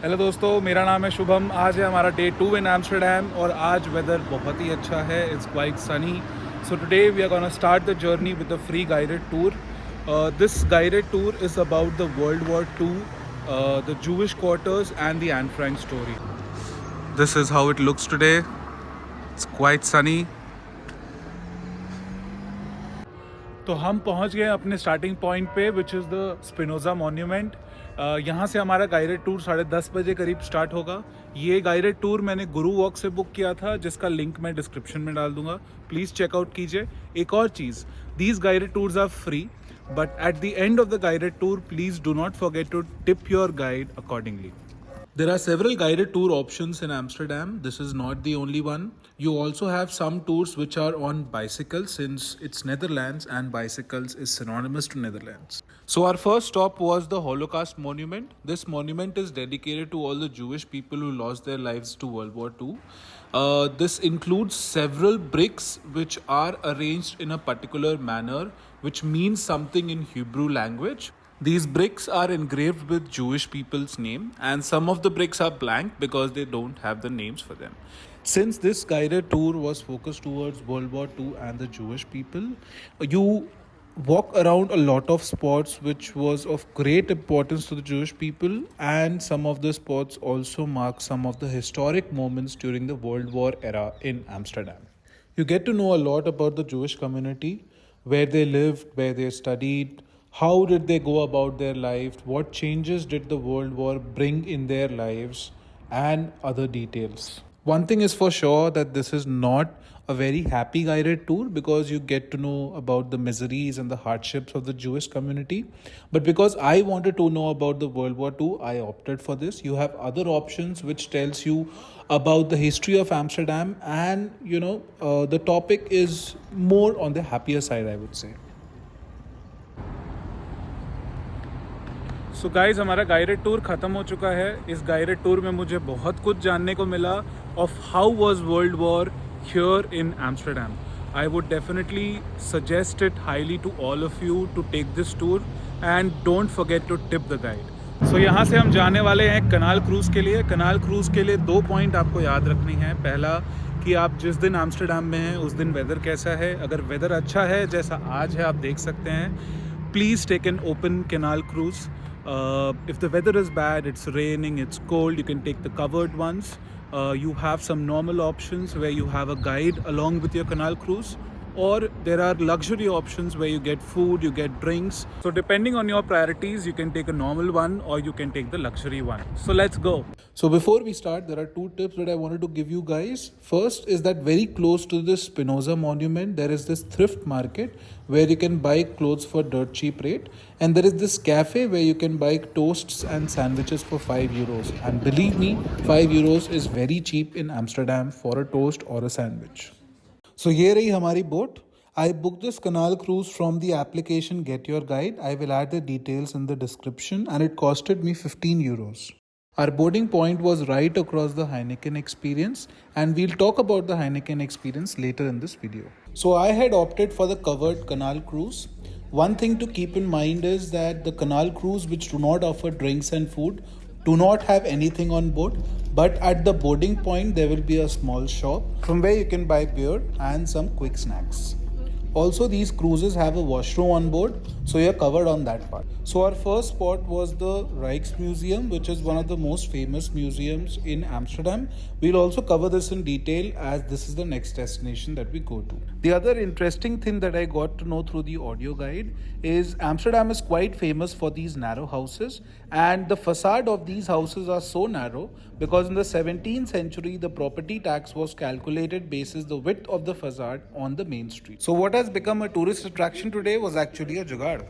Hello दोस्तों, मेरा नाम है शुभम। आज है हमारा डे 2 इन एम्स्टर्डम और आज वेदर बहुत ही अच्छा है। It's quite sunny. So today we are gonna start the journey with a free guided tour. This guided tour is about the world war 2, the Jewish quarters and the Anne Frank story. This is how it looks today. It's quite sunny. तो हम पहुंच गए अपने starting point पे which is the Spinoza monument. यहाँ से हमारा guided tour 10:30 बजे करीब स्टार्ट होगा. ये गाइडेड टूर मैंने गुरु वॉक से बुक किया था, जिसका लिंक मैं डिस्क्रिप्शन में डाल दूंगा. प्लीज़ चेकआउट कीजिए. एक और चीज़, these guided tours are free, but at the end of the guided tour please do not forget to tip your guide accordingly. There are several guided tour options in Amsterdam. This is not the only one. You also have some tours which are on bicycles, since it's Netherlands and bicycles is synonymous to Netherlands. So our first stop was the Holocaust Monument. This monument is dedicated to all the Jewish people who lost their lives to World War II. This includes several bricks which are arranged in a particular manner, which means something in Hebrew language. These bricks are engraved with Jewish people's name, and some of the bricks are blank because they don't have the names for them. Since this guided tour was focused towards World War II and the Jewish people, you walk around a lot of spots which was of great importance to the Jewish people, and some of the spots also mark some of the historic moments during the World War era in Amsterdam. You get to know a lot about the Jewish community, where they lived, where they studied, how did they go about their life, what changes did the World War bring in their lives, and other details. One thing is for sure, that this is not a very happy guided tour, because you get to know about the miseries and the hardships of the Jewish community. But because I wanted to know about the World War II, I opted for this. You have other options which tells you about the history of Amsterdam, and the topic is more on the happier side, I would say. So guys, हमारा guided tour ख़त्म हो चुका है. इस guided tour में मुझे बहुत कुछ जानने को मिला of how was world war here in Amsterdam. I would definitely suggest it highly to all of you to take this tour, and don't forget to tip the guide. So यहाँ से हम जाने वाले हैं कनाल क्रूज़ के लिए. कनाल cruise के लिए 2 पॉइंट आपको याद रखनी है. पहला, कि आप जिस दिन एम्स्टर्डम में हैं उस दिन वेदर कैसा है. अगर वेदर अच्छा है, जैसा आज है, आप देख सकते हैं, please take an open canal cruise. If the weather is bad, it's raining, it's cold, you can take the covered ones. You have some normal options where you have a guide along with your canal cruise, or there are luxury options where you get food, you get drinks. So depending on your priorities, you can take a normal one or you can take the luxury one. So let's go. So before we start, there are 2 tips that I wanted to give you guys. First is that very close to this Spinoza Monument, there is this thrift market where you can buy clothes for dirt cheap rate. And there is this cafe where you can buy toasts and sandwiches for €5. And believe me, €5 is very cheap in Amsterdam for a toast or a sandwich. So ये रही हमारी boat. I booked this canal cruise from the application Get Your Guide. I will add the details in the description, and it costed me €15. Our boarding point was right across the Heineken experience, and we'll talk about the Heineken experience later in this video. So I had opted for the covered canal cruise. One thing to keep in mind is that the canal cruise, which do not offer drinks and food, do not have anything on board, but at the boarding point there will be a small shop from where you can buy beer and some quick snacks. Also, these cruises have a washroom on board, so you're covered on that part. So our first spot was the Rijksmuseum, which is one of the most famous museums in Amsterdam. We'll also cover this in detail, as this is the next destination that we go to. The other interesting thing that I got to know through the audio guide is Amsterdam is quite famous for these narrow houses, and the facade of these houses are so narrow because in the 17th century the property tax was calculated basis the width of the facade on the main street. So what has become a tourist attraction today was actually a jugaad.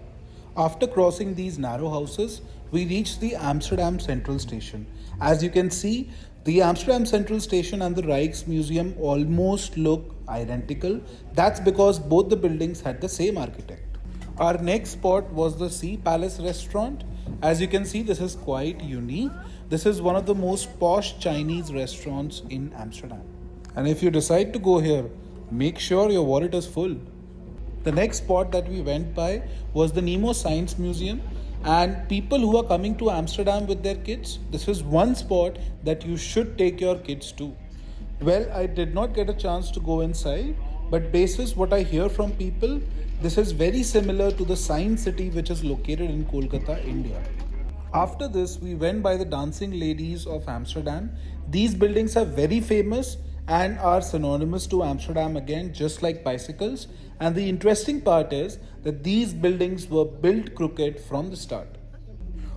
After crossing these narrow houses, we reached the Amsterdam Central Station. As you can see, the Amsterdam Central Station and the Rijksmuseum almost look identical. That's because both the buildings had the same architect. Our next spot was the Sea Palace restaurant. As you can see, this is quite unique. This is one of the most posh Chinese restaurants in Amsterdam. And if you decide to go here, make sure your wallet is full. The next spot that we went by was the Nemo Science Museum. And people who are coming to Amsterdam with their kids, this is one spot that you should take your kids to. Well, I did not get a chance to go inside, but basis what I hear from people, this is very similar to the Science City which is located in Kolkata, India. After this, we went by the Dancing Ladies of Amsterdam. These buildings are very famous and are synonymous to Amsterdam again, just like bicycles. And the interesting part is that these buildings were built crooked from the start.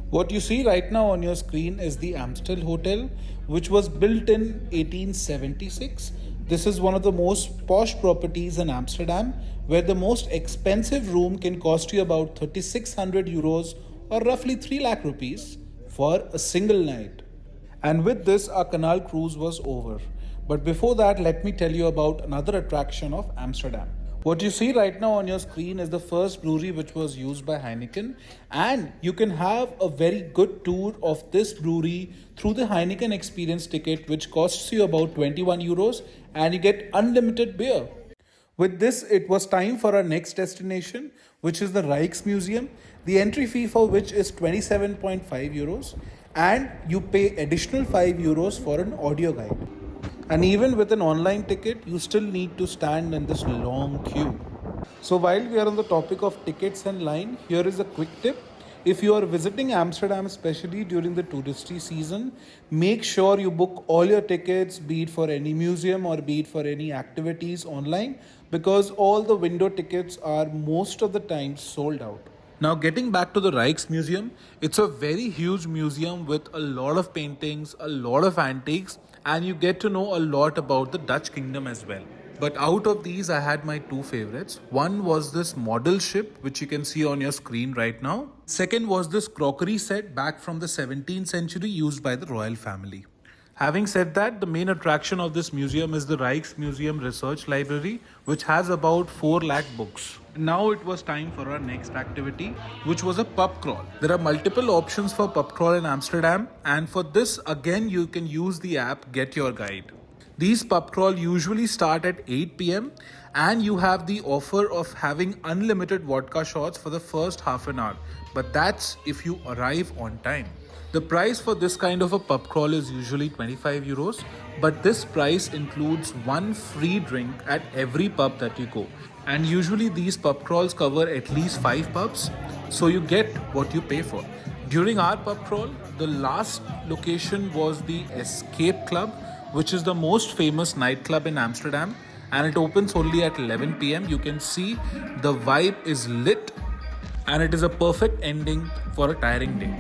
What you see right now on your screen is the Amstel Hotel, which was built in 1876. This is one of the most posh properties in Amsterdam, where the most expensive room can cost you about 3600 euros or roughly 3 lakh rupees for a single night. And with this, our Canal Cruise was over. But before that, let me tell you about another attraction of Amsterdam. What you see right now on your screen is the first brewery which was used by Heineken, and you can have a very good tour of this brewery through the Heineken Experience ticket, which costs you about 21 euros, and you get unlimited beer. With this, it was time for our next destination, which is the Rijksmuseum, the entry fee for which is 27.5 euros, and you pay additional 5 euros for an audio guide. And even with an online ticket, you still need to stand in this long queue. So while we are on the topic of tickets and line, here is a quick tip. If you are visiting Amsterdam, especially during the touristy season, make sure you book all your tickets, be it for any museum or be it for any activities online, because all the window tickets are most of the time sold out. Now getting back to the Rijksmuseum, it's a very huge museum with a lot of paintings, a lot of antiques, and you get to know a lot about the Dutch kingdom as well. But out of these, I had my two favorites. One was this model ship, which you can see on your screen right now. Second was this crockery set back from the 17th century used by the royal family. Having said that, the main attraction of this museum is the Rijksmuseum Research Library, which has about 4 lakh books. Now it was time for our next activity, which was a pub crawl. There are multiple options for pub crawl in Amsterdam, and for this again you can use the app Get Your Guide. These pub crawl usually start at 8 p.m. and you have the offer of having unlimited vodka shots for the first half an hour, but that's if you arrive on time. The price for this kind of a pub crawl is usually 25 euros, but this price includes one free drink at every pub that you go. And usually these pub crawls cover at least 5 pubs, so you get what you pay for. During our pub crawl, the last location was the Escape Club, which is the most famous nightclub in Amsterdam, and it opens only at 11 p.m. You can see the vibe is lit, and it is a perfect ending for a tiring day.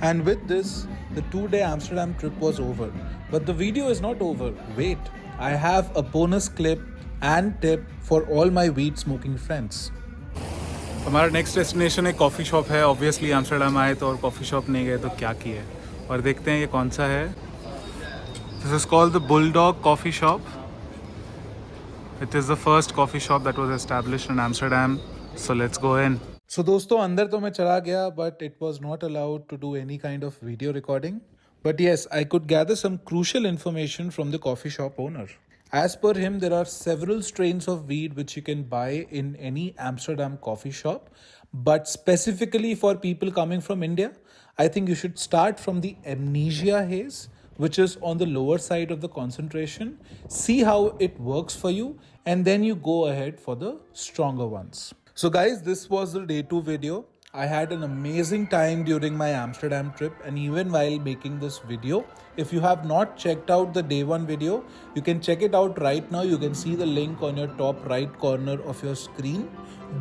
And with this, the 2-day Amsterdam trip was over. But the video is not over. Wait, I have a bonus clip and tip for all my weed smoking friends. हमारा next destination एक coffee shop है. Obviously Amsterdam आए तो और coffee shop नहीं गए तो क्या किए, और देखते हैं ये कौन सा है. This is called the bulldog coffee shop. It is the first coffee shop that was established in Amsterdam. So let's go in. So दोस्तों, अंदर तो मैं चला गया, but it was not allowed to do any kind of video recording. But yes, I could gather some crucial information from the coffee shop owner. As per him, there are several strains of weed which you can buy in any Amsterdam coffee shop. But specifically for people coming from India, I think you should start from the Amnesia Haze, which is on the lower side of the concentration. See how it works for you, and then you go ahead for the stronger ones. So guys, this was the day 2 video. I had an amazing time during my Amsterdam trip, and even while making this video. If you have not checked out the day 1 video, you can check it out right now. You can see the link on your top right corner of your screen.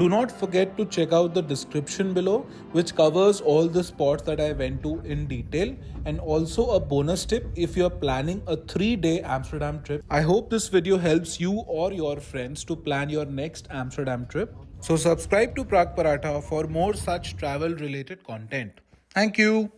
Do not forget to check out the description below, which covers all the spots that I went to in detail, and also a bonus tip if you're planning a 3-day Amsterdam trip. I hope this video helps you or your friends to plan your next Amsterdam trip. So subscribe to Prague Paratha for more such travel related content. Thank you.